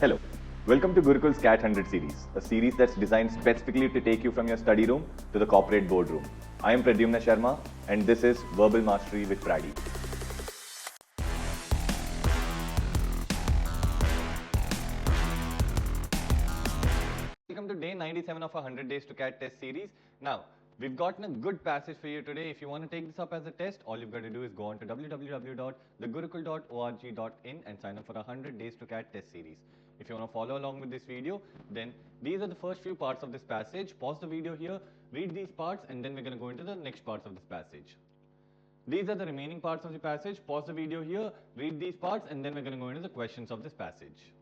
Hello, welcome to Gurukul's CAT 100 series, a series that's designed specifically to take you from your study room to the corporate boardroom. I am Prady Sharma and this is Verbal Mastery with Prady. Welcome to day 97 of our 100 Days to CAT test series. Now, we've gotten a good passage for you today. If you want to take this up as a test, all you've got to do is go on to www.thegurukul.org.in and sign up for a 100 Days to CAT test series. If you want to follow along with this video, then these are the first few parts of this passage. Pause the video here, read these parts, and then we're going to go into the next parts of this passage. These are the remaining parts of the passage. Pause the video here, read these parts, and then we're going to go into the questions of this passage.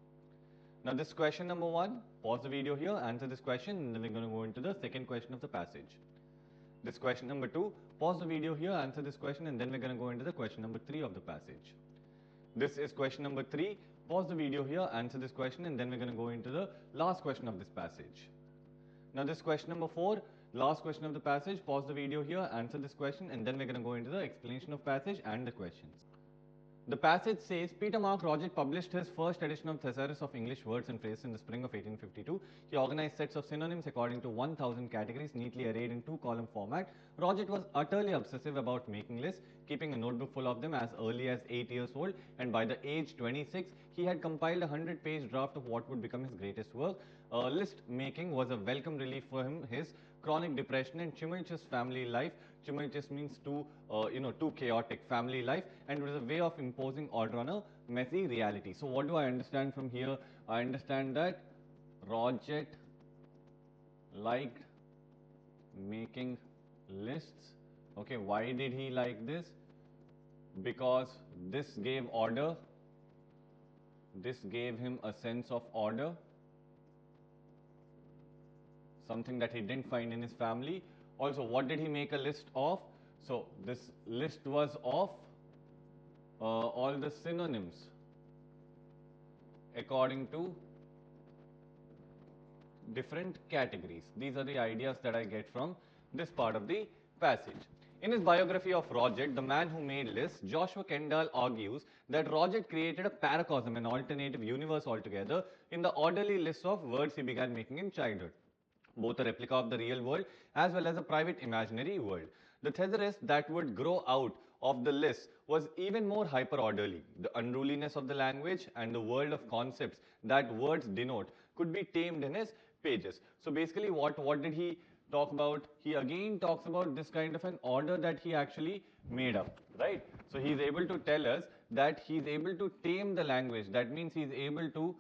Now this question number 1, pause the video here, answer this question, and then we're going to go into the second question of the passage. This question number 2, pause the video here, answer this question, and then we're going to go into the question number 3 of the passage. This is question number 3, pause the video here, answer this question, and then we're going to go into the last question of this passage. Now this question number 4, last question of the passage, pause the video here, answer this question, and then we're going to go into the explanation of passage and the questions. The passage says, Peter Mark Roget published his first edition of Thesaurus of English Words and Phrases in the spring of 1852. He organized sets of synonyms according to 1,000 categories neatly arrayed in 2-column format. Roget was utterly obsessive about making lists, keeping a notebook full of them as early as 8 years old, and by the age 26, he had compiled a 100-page draft of what would become his greatest work. List making was a welcome relief for him, his chronic depression and tumultuous family life. Tumultuous means too chaotic family life, and it was a way of imposing order on a messy reality. So what do I understand from here? I understand that Roget liked making lists. Okay, why did he like this? Because this gave order. This gave him a sense of order, something that he didn't find in his family. Also, what did he make a list of? So this list was of all the synonyms according to different categories. These are the ideas that I get from this part of the passage. In his biography of Roget, the man who made lists, Joshua Kendall argues that Roget created a paracosm, an alternative universe altogether, in the orderly list of words he began making in childhood, both a replica of the real world as well as a private imaginary world. The thesaurus that would grow out of the list was even more hyper-orderly. The unruliness of the language and the world of concepts that words denote could be tamed in his pages. So basically what did he talk about? He again talks about this kind of an order that he actually made up, right? So he's able to tell us that he's able to tame the language. That means he's able to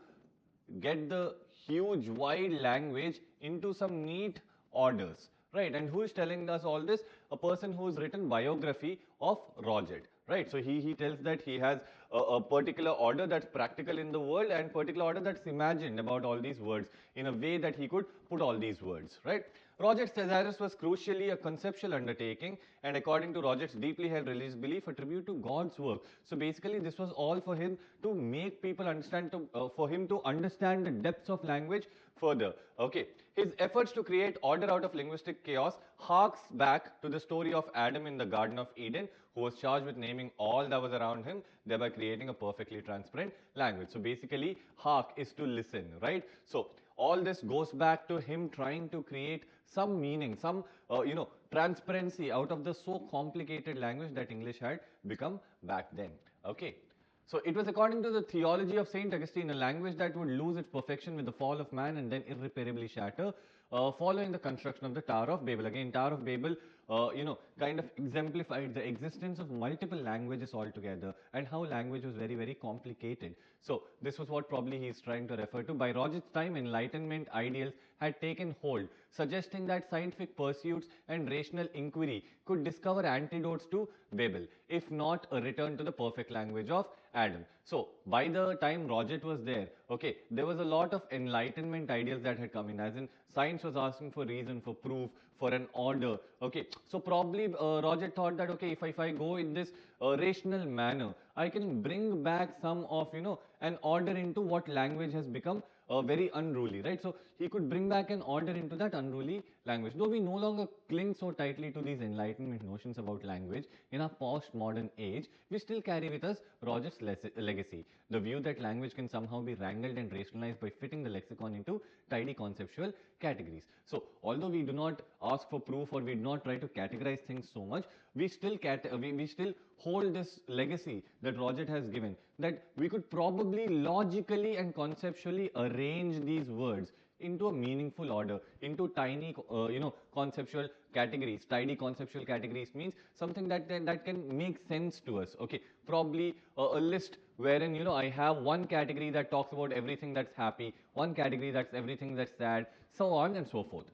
get the huge wide language into some neat orders, right? And who is telling us all this? A person who has written biography of Roget, right? So he tells that he has a particular order that's practical in the world and particular order that's imagined about all these words in a way that he could put all these words, right? Roget's Thesaurus was crucially a conceptual undertaking, and according to Roget's deeply held religious belief, a tribute to God's work. So basically this was all for him to make people understand, for him to understand the depths of language further. Okay, his efforts to create order out of linguistic chaos harks back to the story of Adam in the Garden of Eden, who was charged with naming all that was around him, thereby creating a perfectly transparent language. So basically, hark is to listen, right? So all this goes back to him trying to create some meaning, some transparency out of the so complicated language that English had become back then. Okay. So it was according to the theology of Saint Augustine, a language that would lose its perfection with the fall of man and then irreparably shatter, following the construction of the Tower of Babel. Again, Tower of Babel, kind of exemplified the existence of multiple languages altogether and how language was very, very complicated. So this was what probably he is trying to refer to. By Roget's time, Enlightenment ideals had taken hold, suggesting that scientific pursuits and rational inquiry could discover antidotes to Babel, if not a return to the perfect language of Adam. So by the time Roget was there, okay, there was a lot of Enlightenment ideals that had come in, as in science was asking for reason, for proof, for an order. Okay, so probably Roget thought that, okay, if I go in this rational manner, I can bring back some of, an order into what language has become very unruly, right? So he could bring back an order into that unruly language. Though we no longer cling so tightly to these Enlightenment notions about language in our postmodern age, we still carry with us Roger's legacy, the view that language can somehow be wrangled and rationalized by fitting the lexicon into tidy conceptual categories. So although we do not ask for proof or we do not try to categorize things so much, we still we still hold this legacy that Roget has given, that we could probably logically and conceptually arrange these words into a meaningful order, into tiny, conceptual categories. Tidy conceptual categories means something that can make sense to us. Okay, probably a list wherein, I have one category that talks about everything that's happy, one category that's everything that's sad, so on and so forth.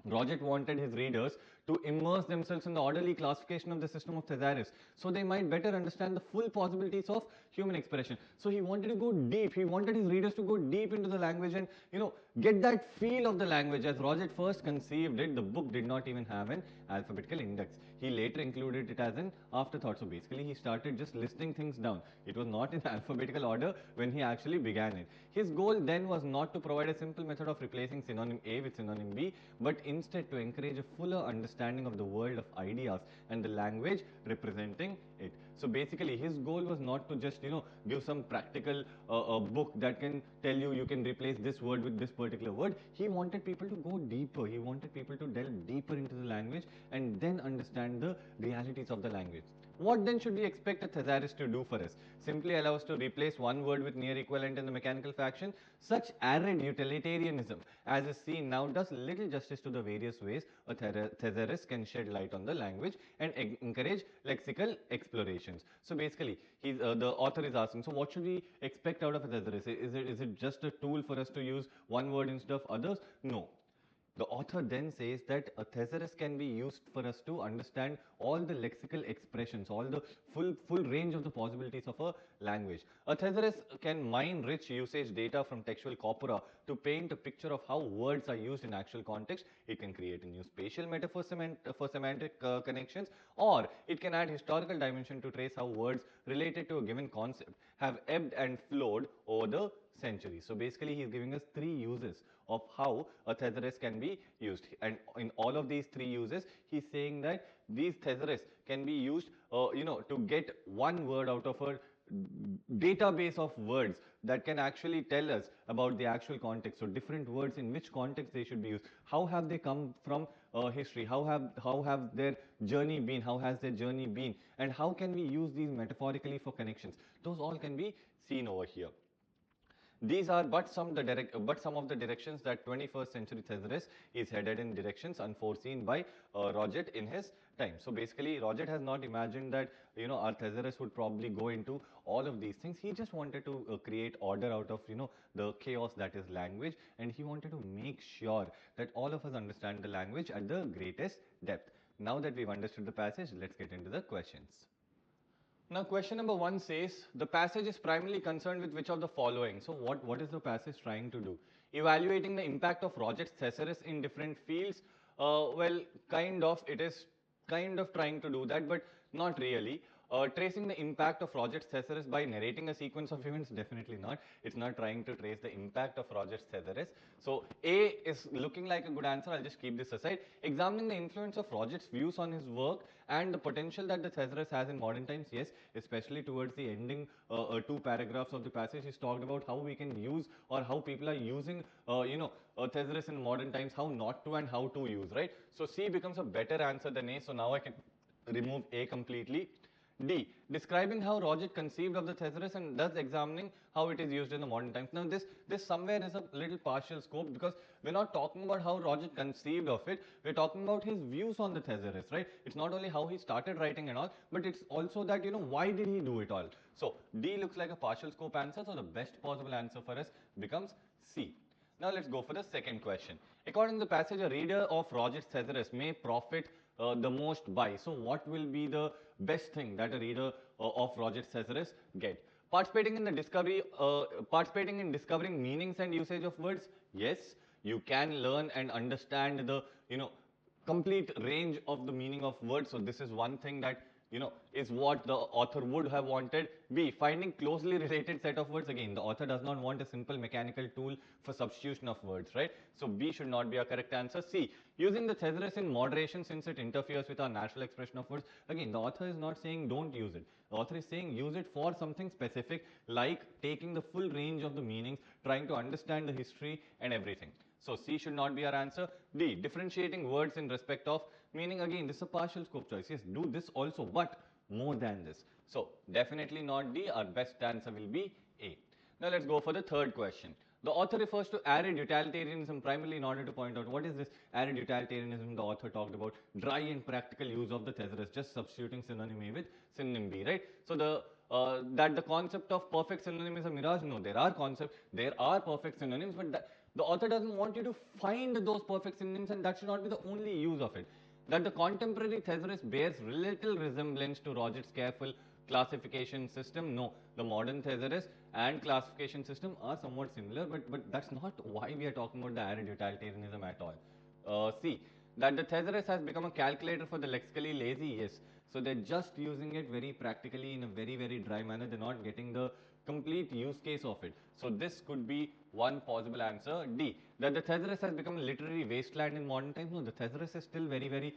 Roget wanted his readers to immerse themselves in the orderly classification of the system of Thesaurus so they might better understand the full possibilities of human expression. So he wanted to go deep. He wanted his readers to go deep into the language and, get that feel of the language. As Roget first conceived it, the book did not even have an alphabetical index. He later included it as an afterthought. So basically, he started just listing things down. It was not in alphabetical order when he actually began it. His goal then was not to provide a simple method of replacing synonym A with synonym B, but instead to encourage a fuller understanding of the world of ideas and the language representing it. So basically, his goal was not to just, give some practical book that can tell you can replace this word with this particular word. He wanted people to go deeper. He wanted people to delve deeper into the language and then understand the realities of the language. What then should we expect a thesaurus to do for us? Simply allow us to replace one word with near equivalent in the mechanical fraction? Such arid utilitarianism, as is seen now, does little justice to the various ways a thesaurus can shed light on the language and encourage lexical explorations. So basically, the author is asking, so what should we expect out of a thesaurus? Is it just a tool for us to use one word instead of others? No. The author then says that a thesaurus can be used for us to understand all the lexical expressions, all the full range of the possibilities of a language. A thesaurus can mine rich usage data from textual corpora to paint a picture of how words are used in actual context. It can create a new spatial metaphor for semantic connections, or it can add historical dimension to trace how words related to a given concept have ebbed and flowed over the centuries. So basically, he's giving us three uses of how a thesaurus can be used, and in all of these three uses, he's saying that these thesaurus can be used, to get one word out of a database of words that can actually tell us about the actual context. So different words, in which context they should be used, how have they come from history, how have their journey been, how has their journey been, and how can we use these metaphorically for connections. Those all can be seen over here. These are but some of the directions that 21st century thesaurus is headed in, directions unforeseen by Roget in his time. So basically, Roget has not imagined that our thesaurus would probably go into all of these things. He just wanted to create order out of the chaos that is language, and he wanted to make sure that all of us understand the language at the greatest depth. Now that we've understood the passage, let's get into the questions. Now, question number 1 says, the passage is primarily concerned with which of the following? So, what is the passage trying to do? Evaluating the impact of Roget's thesaurus in different fields. Well, it is kind of trying to do that, but not really. Tracing the impact of Roget's thesaurus by narrating a sequence of events, definitely not. It's not trying to trace the impact of Roget's thesaurus. So A is looking like a good answer. I'll just keep this aside. Examining the influence of Roget's views on his work and the potential that the thesaurus has in modern times. Yes, especially towards the ending 2 paragraphs of the passage, he's talked about how we can use, or how people are using, thesaurus in modern times, how not to and how to use, right? So C becomes a better answer than A. So now I can remove A completely. D, describing how Roget conceived of the thesaurus and thus examining how it is used in the modern times. Now this somewhere is a little partial scope, because we're not talking about how Roget conceived of it, we're talking about his views on the thesaurus, right? It's not only how he started writing and all, but it's also that, why did he do it all? So D looks like a partial scope answer, so the best possible answer for us becomes C. Now let's go for the second question. According to the passage, a reader of Roget's thesaurus may profit the most by. So what will be the best thing that a reader of Roget's thesaurus get? Participating in discovering meanings and usage of words. Yes, you can learn and understand the complete range of the meaning of words. So this is one thing that is what the author would have wanted. B, finding closely related set of words. Again, the author does not want a simple mechanical tool for substitution of words, right? So B should not be a correct answer. C, using the thesaurus in moderation since it interferes with our natural expression of words. Again, the author is not saying don't use it. The author is saying use it for something specific, like taking the full range of the meanings, trying to understand the history and everything. So C should not be our answer. D, differentiating words in respect of meaning. Again, this is a partial scope choice. Yes, do this also, but more than this. So definitely not D. Our best answer will be A. Now let's go for the third question. The author refers to arid utilitarianism primarily in order to point out what is this arid utilitarianism. The author talked about dry and practical use of the thesaurus, just substituting synonym A with synonym B, right? So that the concept of perfect synonym is a mirage. No, there are perfect synonyms, but the author doesn't want you to find those perfect synonyms, and that should not be the only use of it. That the contemporary thesaurus bears little resemblance to Roget's careful classification system. No, the modern thesaurus and classification system are somewhat similar, but that's not why we are talking about the arid utilitarianism at all. C, that the thesaurus has become a calculator for the lexically lazy. Yes, so they're just using it very practically in a very, very dry manner. They're not getting the complete use case of it. So this could be one possible answer. D, that the thesaurus has become a literary wasteland in modern times. No, the thesaurus is still very, very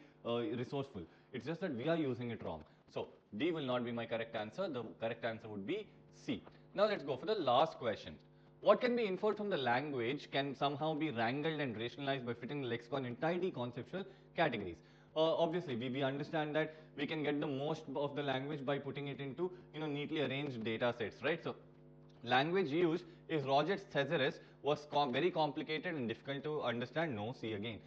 resourceful. It's just that we are using it wrong. So D will not be my correct answer. The correct answer would be C. Now let's go for the last question. What can be inferred from the language can somehow be wrangled and rationalized by fitting the lexicon in tidy conceptual categories. Obviously, we understand that we can get the most of the language by putting it into neatly arranged data sets, right? So language used is Roget's thesaurus was very complicated and difficult to understand. No, see again.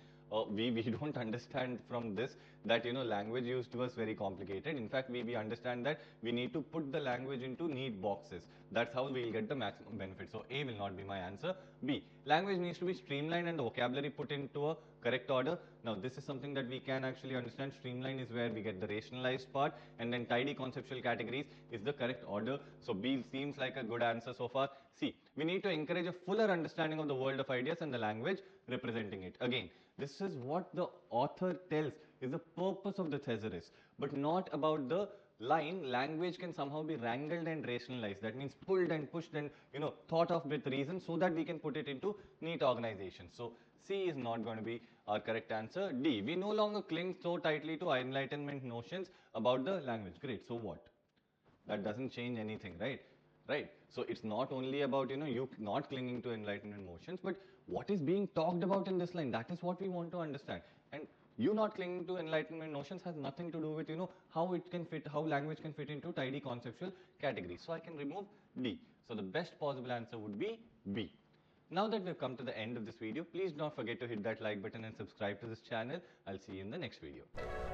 We don't understand from this that language used was very complicated. In fact, we understand that we need to put the language into neat boxes. That's how we'll get the maximum benefit. So A will not be my answer. B, language needs to be streamlined and the vocabulary put into a correct order. Now this is something that we can actually understand. Streamline is where we get the rationalized part, and then tidy conceptual categories is the correct order. So B seems like a good answer so far. C, we need to encourage a fuller understanding of the world of ideas and the language representing it. Again, this is what the author tells is the purpose of the thesaurus, but not about the line. Language can somehow be wrangled and rationalized. That means pulled and pushed and thought of with reason so that we can put it into neat organization. So C is not going to be our correct answer. D, we no longer cling so tightly to enlightenment notions about the language. Great. So what? That doesn't change anything, right? Right. So it's not only about you not clinging to enlightenment notions, but what is being talked about in this line. That is what we want to understand. And you not clinging to enlightenment notions has nothing to do with how it can fit, how language can fit into tidy conceptual categories. So I can remove D. So the best possible answer would be B. Now that we've come to the end of this video, please don't forget to hit that like button and subscribe to this channel. I'll see you in the next video.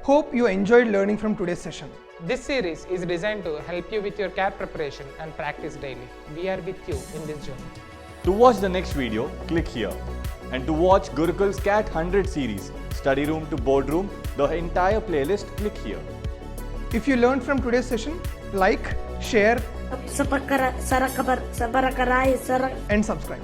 Hope you enjoyed learning from today's session. This series is designed to help you with your CAT preparation and practice daily. We are with you in this journey. To watch the next video, click here. And to watch Gurukul's CAT 100 series, study room to boardroom, the entire playlist, click here. If you learned from today's session, like, share, and subscribe.